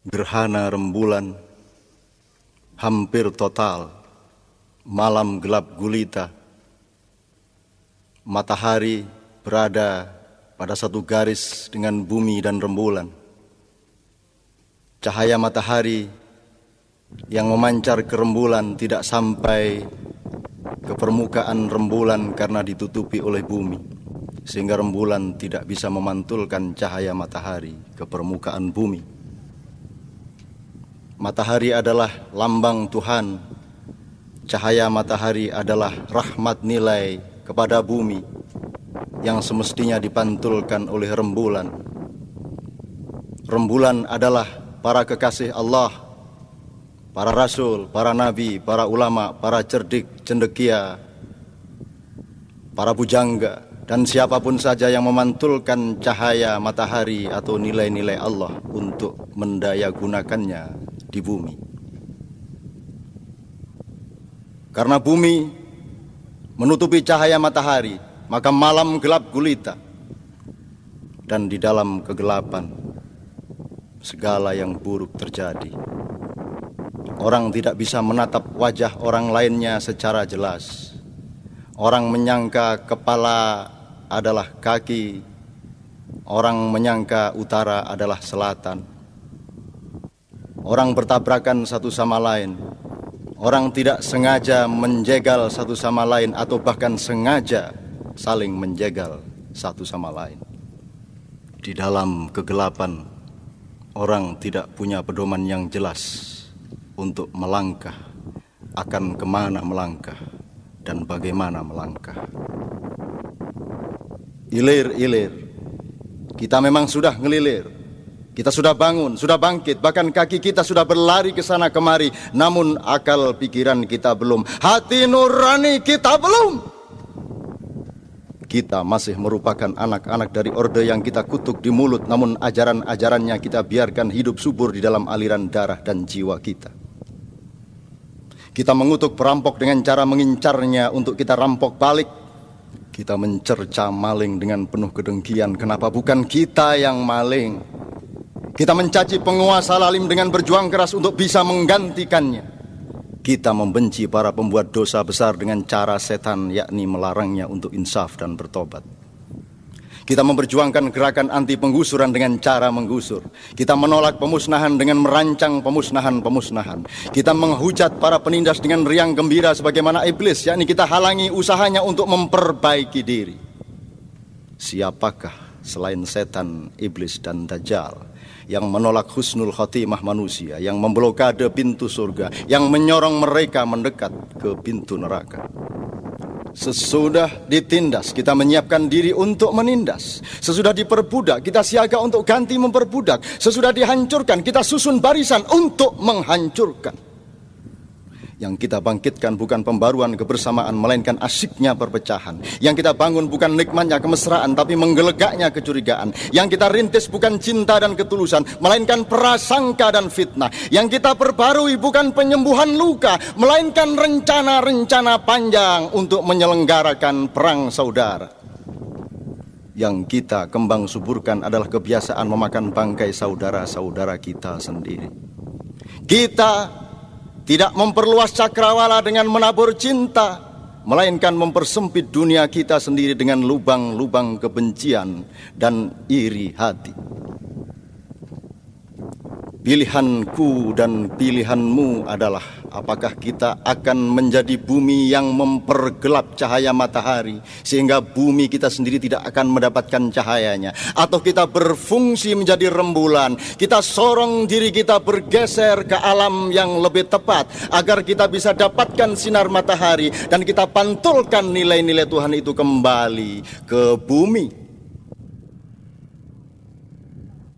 Gerhana rembulan hampir total, malam gelap gulita. Matahari berada pada satu garis dengan bumi dan rembulan. Cahaya matahari yang memancar ke rembulan tidak sampai ke permukaan rembulan karena ditutupi oleh bumi, sehingga rembulan tidak bisa memantulkan cahaya matahari ke permukaan bumi. Matahari adalah lambang Tuhan. Cahaya matahari adalah rahmat nilai kepada bumi yang semestinya dipantulkan oleh rembulan. Rembulan adalah para kekasih Allah, para rasul, para nabi, para ulama, para cerdik, cendekia, para bujangga, dan siapapun saja yang memantulkan cahaya matahari atau nilai-nilai Allah untuk mendayagunakannya di bumi. Karena bumi menutupi cahaya matahari, maka malam gelap gulita, dan di dalam kegelapan segala yang buruk terjadi. Orang tidak bisa menatap wajah orang lainnya secara jelas. Orang menyangka kepala adalah kaki, orang menyangka utara adalah selatan. Orang bertabrakan satu sama lain. Orang tidak sengaja menjegal satu sama lain atau bahkan sengaja saling menjegal satu sama lain. Di dalam kegelapan, orang tidak punya pedoman yang jelas untuk melangkah, akan kemana melangkah dan bagaimana melangkah. Ilir-ilir, kita memang sudah ngelilir. Kita sudah bangun, sudah bangkit, bahkan kaki kita sudah berlari ke sana kemari, namun akal pikiran kita belum, hati nurani kita belum. Kita masih merupakan anak-anak dari orde yang kita kutuk di mulut, namun ajaran-ajarannya kita biarkan hidup subur di dalam aliran darah dan jiwa kita. Kita mengutuk perampok dengan cara mengincarnya untuk kita rampok balik. Kita mencerca maling dengan penuh kedengkian, kenapa bukan kita yang maling? Kita mencaci penguasa lalim dengan berjuang keras untuk bisa menggantikannya. Kita membenci para pembuat dosa besar dengan cara setan, yakni melarangnya untuk insaf dan bertobat. Kita memperjuangkan gerakan anti penggusuran dengan cara menggusur. Kita menolak pemusnahan dengan merancang pemusnahan-pemusnahan. Kita menghujat para penindas dengan riang gembira sebagaimana iblis, yakni kita halangi usahanya untuk memperbaiki diri. Siapakah selain setan, iblis, dan dajjal yang menolak husnul khotimah manusia, yang memblokade pintu surga, yang menyorong mereka mendekat ke pintu neraka? Sesudah ditindas, kita menyiapkan diri untuk menindas. Sesudah diperbudak, kita siaga untuk ganti memperbudak. Sesudah dihancurkan, kita susun barisan untuk menghancurkan. Yang kita bangkitkan bukan pembaruan kebersamaan, melainkan asyiknya perpecahan. Yang kita bangun bukan nikmatnya kemesraan, tapi menggelegaknya kecurigaan. Yang kita rintis bukan cinta dan ketulusan, melainkan prasangka dan fitnah. Yang kita perbarui bukan penyembuhan luka, melainkan rencana-rencana panjang untuk menyelenggarakan perang saudara. Yang kita kembang suburkan adalah kebiasaan memakan bangkai saudara-saudara kita sendiri. Kita tidak memperluas cakrawala dengan menabur cinta, melainkan mempersempit dunia kita sendiri dengan lubang-lubang kebencian dan iri hati. Pilihanku dan pilihanmu adalah apakah kita akan menjadi bumi yang mempergelap cahaya matahari sehingga bumi kita sendiri tidak akan mendapatkan cahayanya, atau kita berfungsi menjadi rembulan, kita sorong diri kita bergeser ke alam yang lebih tepat agar kita bisa dapatkan sinar matahari dan kita pantulkan nilai-nilai Tuhan itu kembali ke bumi.